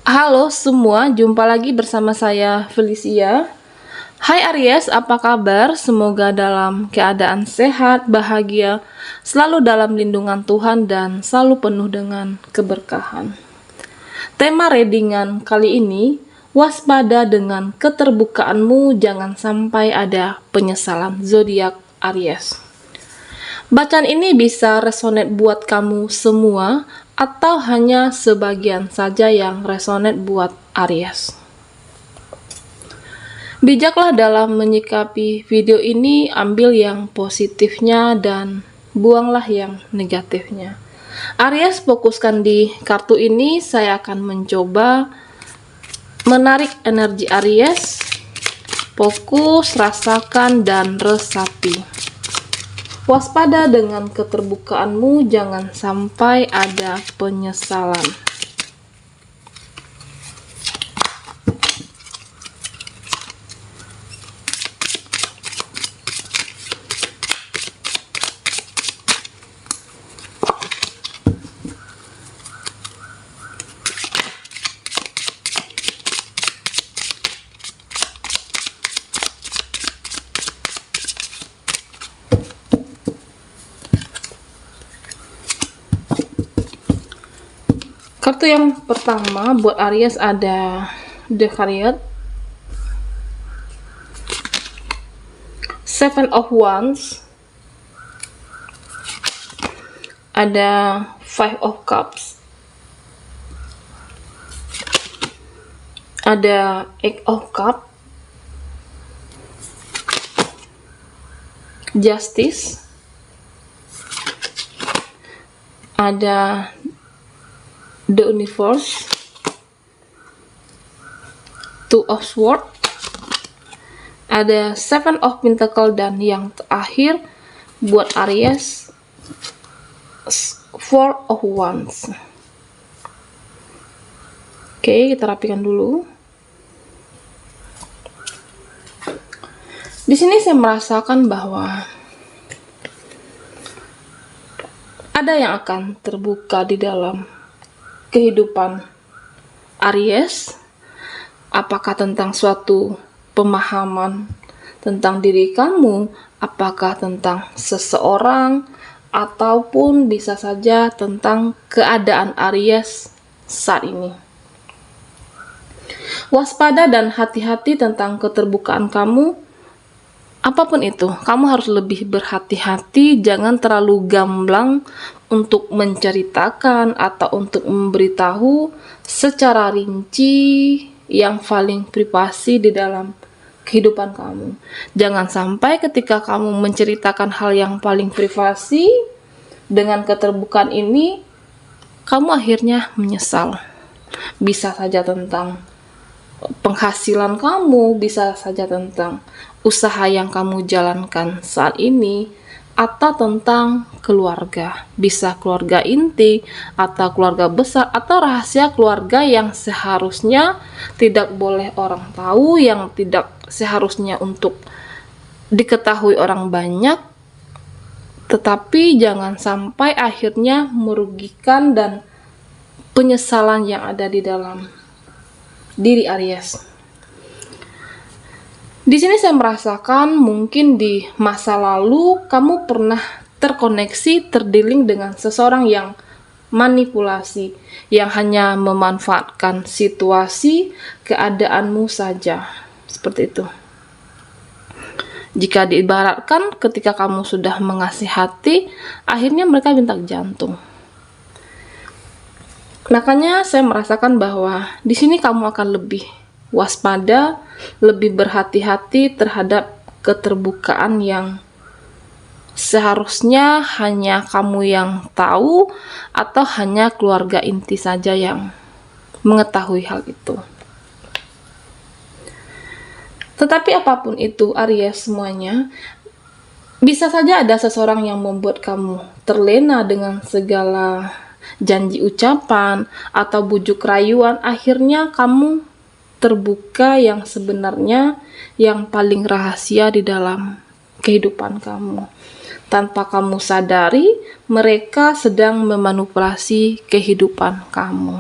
Halo semua, jumpa lagi bersama saya Felicia. Hai Aries, apa kabar? Semoga dalam keadaan sehat, bahagia, selalu dalam lindungan Tuhan dan selalu penuh dengan keberkahan. Tema readingan kali ini, waspada dengan keterbukaanmu, jangan sampai ada penyesalan. Zodiak Aries. Bacaan ini bisa resonate buat kamu semua atau hanya sebagian saja yang resonate buat Aries. Bijaklah dalam menyikapi video ini, ambil yang positifnya dan buanglah yang negatifnya. Aries, fokuskan di kartu ini. Saya akan mencoba menarik energi Aries. Fokus, rasakan, dan resapi. Waspada dengan keterbukaanmu, jangan sampai ada penyesalan. Kartu yang pertama buat Aries ada The Chariot, Seven of Wands, ada Five of Cups, ada Eight of Cups, Justice, ada The Universe, Two of Swords, ada Seven of Pentacles, dan yang terakhir buat Aries, Four of Wands. Oke, kita rapikan dulu. Di sini saya merasakan bahwa ada yang akan terbuka di dalam kehidupan Aries, apakah tentang suatu pemahaman tentang diri kamu, apakah tentang seseorang, ataupun bisa saja tentang keadaan Aries saat ini. Waspada dan hati-hati tentang keterbukaan kamu. Apapun itu, kamu harus lebih berhati-hati, jangan terlalu gamblang untuk menceritakan atau untuk memberitahu secara rinci yang paling privasi di dalam kehidupan kamu. Jangan sampai ketika kamu menceritakan hal yang paling privasi dengan keterbukaan ini, kamu akhirnya menyesal. Bisa saja tentang penghasilan kamu, bisa saja tentang usaha yang kamu jalankan saat ini, atau tentang keluarga. Bisa keluarga inti, atau keluarga besar, atau rahasia keluarga yang seharusnya tidak boleh orang tahu, yang tidak seharusnya untuk diketahui orang banyak, tetapi jangan sampai akhirnya merugikan dan penyesalan yang ada di dalam diri Aries. Di sini saya merasakan mungkin di masa lalu kamu pernah terkoneksi, terdealing dengan seseorang yang manipulasi, yang hanya memanfaatkan situasi, keadaanmu saja. Seperti itu. Jika diibaratkan ketika kamu sudah mengasihati, akhirnya mereka bintak jantung. Makanya saya merasakan bahwa di sini kamu akan lebih waspada, lebih berhati-hati terhadap keterbukaan yang seharusnya hanya kamu yang tahu atau hanya keluarga inti saja yang mengetahui hal itu. Tetapi apapun itu Aries semuanya, bisa saja ada seseorang yang membuat kamu terlena dengan segala janji ucapan atau bujuk rayuan, akhirnya kamu terbuka yang sebenarnya yang paling rahasia di dalam kehidupan kamu. Tanpa kamu sadari, mereka sedang memanipulasi kehidupan kamu.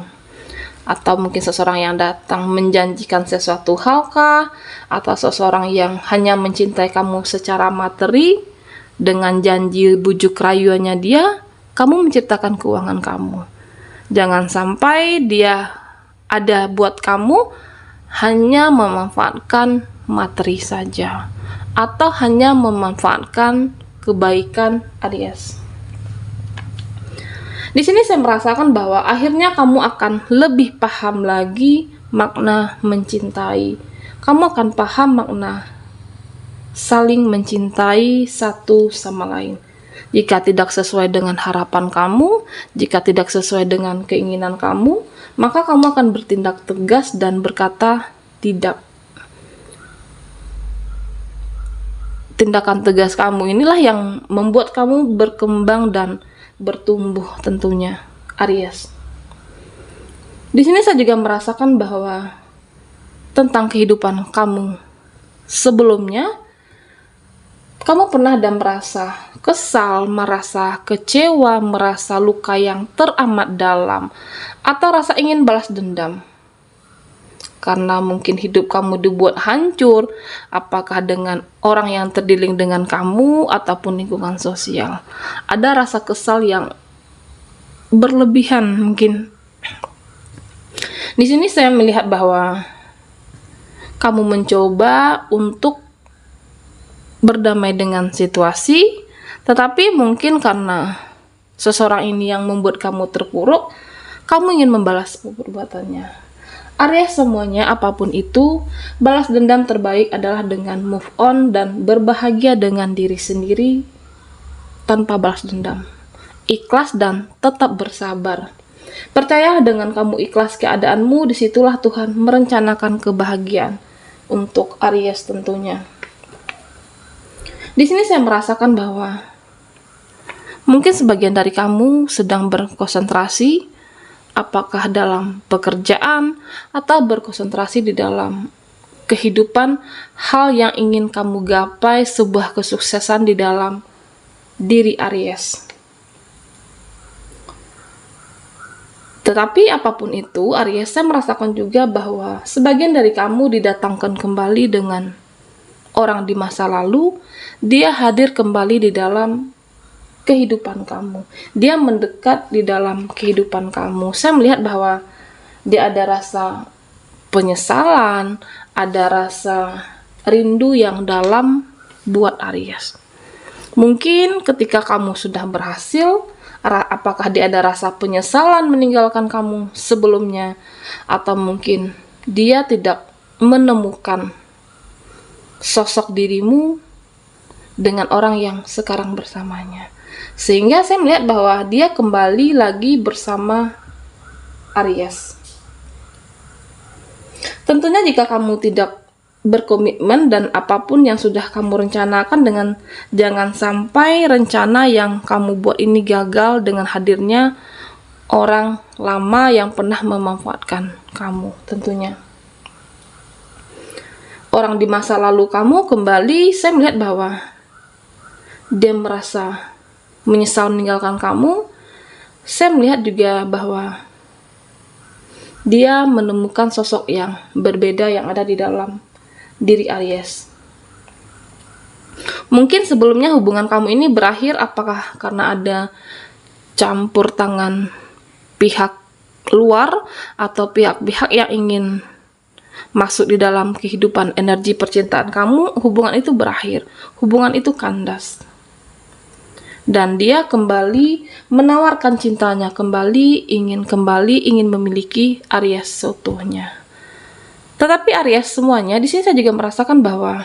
atau mungkin seseorang yang datang menjanjikan sesuatu hal kah, atau seseorang yang hanya mencintai kamu secara materi dengan janji bujuk rayuannya dia, kamu menciptakan keuangan kamu. Jangan sampai dia ada buat kamu hanya memanfaatkan materi saja, atau hanya memanfaatkan kebaikan Aries. Di sini saya merasakan bahwa akhirnya kamu akan lebih paham lagi makna mencintai. Kamu akan paham makna saling mencintai satu sama lain. Jika tidak sesuai dengan harapan kamu, jika tidak sesuai dengan keinginan kamu, maka kamu akan bertindak tegas dan berkata tidak. Tindakan tegas kamu inilah yang membuat kamu berkembang dan bertumbuh tentunya, Aries. Di sini saya juga merasakan bahwa tentang kehidupan kamu sebelumnya, kamu pernah dan merasa kesal, merasa kecewa, merasa luka yang teramat dalam, atau rasa ingin balas dendam. Karena mungkin hidup kamu dibuat hancur, apakah dengan orang yang terdealing dengan kamu ataupun lingkungan sosial. Ada rasa kesal yang berlebihan mungkin. Di sini saya melihat bahwa kamu mencoba untuk berdamai dengan situasi, tetapi mungkin karena seseorang ini yang membuat kamu terpuruk, kamu ingin membalas perbuatannya. Aries semuanya, apapun itu, balas dendam terbaik adalah dengan move on dan berbahagia dengan diri sendiri tanpa balas dendam. Ikhlas dan tetap bersabar. Percayalah, dengan kamu ikhlas keadaanmu, disitulah Tuhan merencanakan kebahagiaan untuk Aries tentunya. Di sini saya merasakan bahwa mungkin sebagian dari kamu sedang berkonsentrasi apakah dalam pekerjaan atau berkonsentrasi di dalam kehidupan, hal yang ingin kamu gapai, sebuah kesuksesan di dalam diri Aries. Tetapi apapun itu, Aries, saya merasakan juga bahwa sebagian dari kamu didatangkan kembali dengan orang di masa lalu. Dia hadir kembali di dalam kehidupan kamu. Dia mendekat di dalam kehidupan kamu. Saya melihat bahwa dia ada rasa penyesalan, ada rasa rindu yang dalam buat Aries. Mungkin ketika kamu sudah berhasil, apakah dia ada rasa penyesalan meninggalkan kamu sebelumnya, atau mungkin dia tidak menemukan sosok dirimu dengan orang yang sekarang bersamanya. Sehingga saya melihat bahwa dia kembali lagi bersama Aries. Tentunya jika kamu tidak berkomitmen dan apapun yang sudah kamu rencanakan, dengan jangan sampai rencana yang kamu buat ini gagal dengan hadirnya orang lama yang pernah memanfaatkan kamu tentunya. Orang di masa lalu kamu kembali, saya melihat bahwa dia merasa menyesal meninggalkan kamu. Saya melihat juga bahwa dia menemukan sosok yang berbeda yang ada di dalam diri Aries. Mungkin sebelumnya hubungan kamu ini berakhir apakah karena ada campur tangan pihak luar atau pihak-pihak yang ingin masuk di dalam kehidupan energi percintaan kamu. Hubungan itu berakhir, hubungan itu kandas. Dan dia kembali menawarkan cintanya, kembali ingin memiliki Aries seutuhnya. Tetapi Aries semuanya, di sini saya juga merasakan bahwa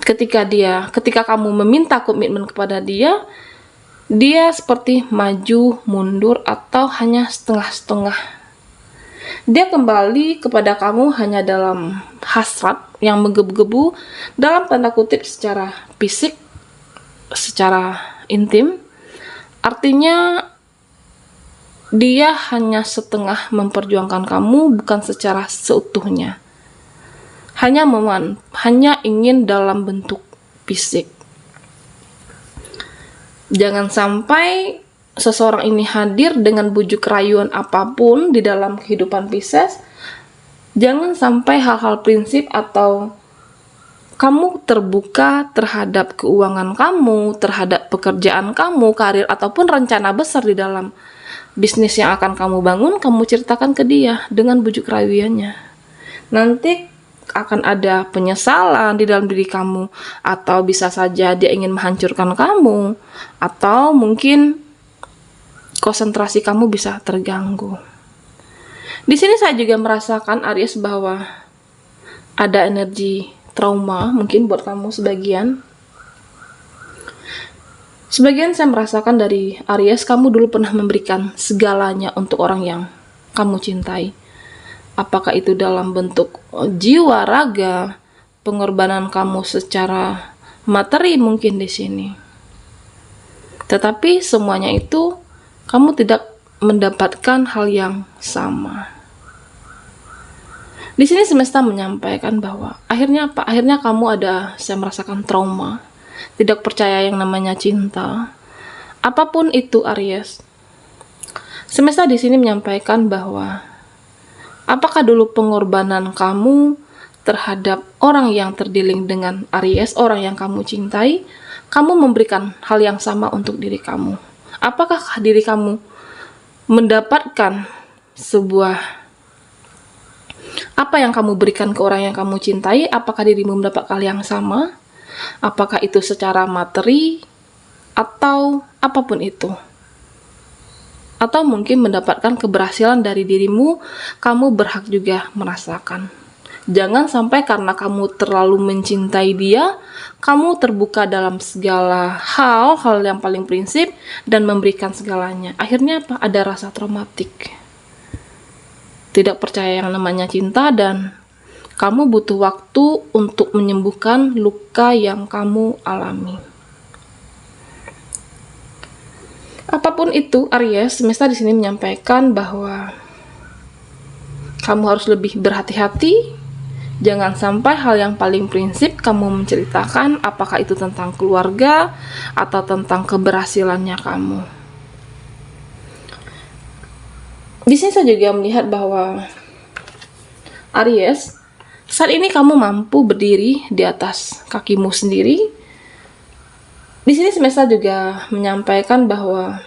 ketika kamu meminta komitmen kepada dia, dia seperti maju mundur atau hanya setengah-setengah. Dia kembali kepada kamu hanya dalam hasrat yang menggebu-gebu, dalam tanda kutip secara fisik, secara intim. Artinya dia hanya setengah memperjuangkan kamu, bukan secara seutuhnya. Hanya ingin dalam bentuk fisik. Jangan sampai seseorang ini hadir dengan bujuk rayuan apapun di dalam kehidupan Pisces, jangan sampai hal-hal prinsip atau kamu terbuka terhadap keuangan kamu, terhadap pekerjaan kamu, karir, ataupun rencana besar di dalam bisnis yang akan kamu bangun, kamu ceritakan ke dia dengan bujuk rayuannya. Nanti akan ada penyesalan di dalam diri kamu, atau bisa saja dia ingin menghancurkan kamu, atau mungkin konsentrasi kamu bisa terganggu. Di sini saya juga merasakan Aries bahwa ada energi trauma mungkin buat kamu sebagian. Sebagian saya merasakan dari Aries, kamu dulu pernah memberikan segalanya untuk orang yang kamu cintai. Apakah itu dalam bentuk jiwa, raga, pengorbanan kamu secara materi mungkin di sini. Tetapi semuanya itu kamu tidak mendapatkan hal yang sama. Di sini semesta menyampaikan bahwa akhirnya apa? Akhirnya kamu saya merasakan trauma, tidak percaya yang namanya cinta. Apapun itu Aries, semesta di sini menyampaikan bahwa apakah dulu pengorbanan kamu terhadap orang yang terdealing dengan Aries, orang yang kamu cintai, kamu memberikan hal yang sama untuk diri kamu. Apakah diri kamu mendapatkan apa yang kamu berikan ke orang yang kamu cintai? Apakah dirimu mendapat hal yang sama? Apakah itu secara materi atau apapun itu? Atau mungkin mendapatkan keberhasilan dari dirimu, kamu berhak juga merasakan. Jangan sampai karena kamu terlalu mencintai dia, kamu terbuka dalam segala hal yang paling prinsip dan memberikan segalanya. Akhirnya apa? Ada rasa traumatik. Tidak percaya yang namanya cinta dan kamu butuh waktu untuk menyembuhkan luka yang kamu alami. Apapun itu, Aries, semesta di sini menyampaikan bahwa kamu harus lebih berhati-hati. Jangan sampai hal yang paling prinsip kamu menceritakan, apakah itu tentang keluarga atau tentang keberhasilannya kamu. Di sini saya juga melihat bahwa Aries, saat ini kamu mampu berdiri di atas kakimu sendiri. Di sini semesta juga menyampaikan bahwa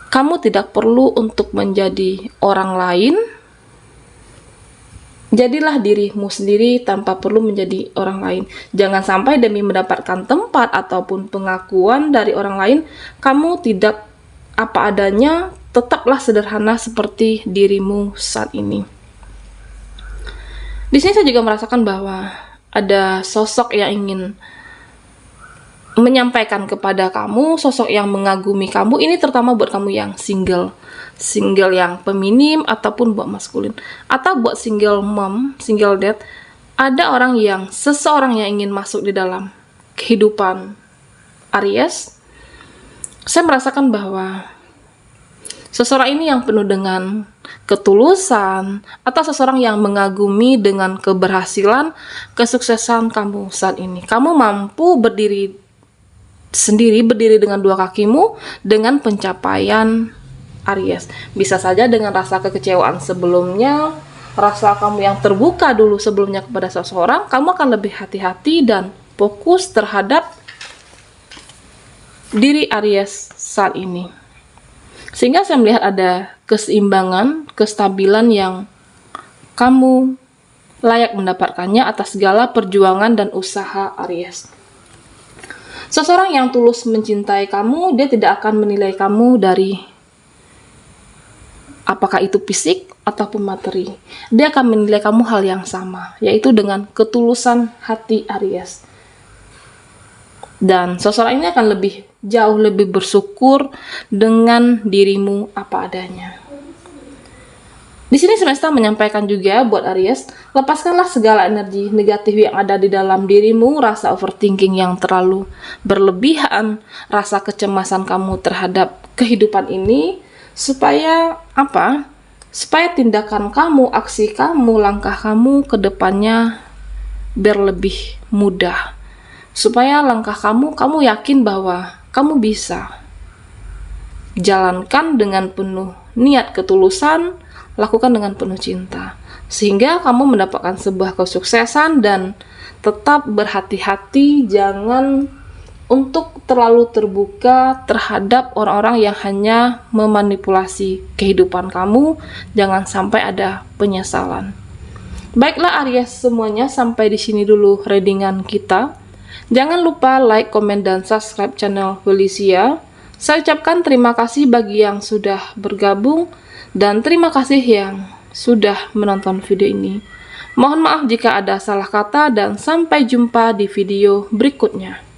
kamu tidak perlu untuk menjadi orang lain. Jadilah dirimu sendiri tanpa perlu menjadi orang lain. Jangan sampai demi mendapatkan tempat ataupun pengakuan dari orang lain, kamu tidak apa adanya, tetaplah sederhana seperti dirimu saat ini. Di sini saya juga merasakan bahwa ada sosok yang ingin menyampaikan kepada kamu, sosok yang mengagumi kamu. Ini terutama buat kamu yang single yang feminim ataupun buat maskulin, atau buat single mom, single dad. Ada seseorang yang ingin masuk di dalam kehidupan Aries. Saya merasakan bahwa seseorang ini yang penuh dengan ketulusan, atau seseorang yang mengagumi dengan keberhasilan, kesuksesan kamu saat ini. Kamu mampu berdiri dengan dua kakimu dengan pencapaian Aries. Bisa saja dengan rasa kekecewaan sebelumnya, rasa kamu yang terbuka dulu sebelumnya kepada seseorang, kamu akan lebih hati-hati dan fokus terhadap diri Aries saat ini. Sehingga saya melihat ada keseimbangan, kestabilan yang kamu layak mendapatkannya atas segala perjuangan dan usaha Aries. Seseorang yang tulus mencintai kamu, dia tidak akan menilai kamu dari apakah itu fisik ataupun materi. Dia akan menilai kamu hal yang sama, yaitu dengan ketulusan hati Aries. Dan seseorang ini akan jauh lebih bersyukur dengan dirimu apa adanya. Di sini semesta menyampaikan juga buat Aries, lepaskanlah segala energi negatif yang ada di dalam dirimu, rasa overthinking yang terlalu berlebihan, rasa kecemasan kamu terhadap kehidupan ini, supaya apa? Supaya tindakan kamu, aksi kamu, langkah kamu ke depannya biar lebih mudah. Supaya langkah kamu yakin bahwa kamu bisa. Jalankan dengan penuh niat ketulusan, lakukan dengan penuh cinta, sehingga kamu mendapatkan sebuah kesuksesan. Dan tetap berhati-hati, jangan untuk terlalu terbuka terhadap orang-orang yang hanya memanipulasi kehidupan kamu. Jangan sampai ada penyesalan. Baiklah Aries semuanya, sampai di sini dulu readingan kita. Jangan lupa like, komen, dan subscribe channel Felicia. Saya ucapkan terima kasih bagi yang sudah bergabung, dan terima kasih yang sudah menonton video ini. Mohon maaf jika ada salah kata, dan sampai jumpa di video berikutnya.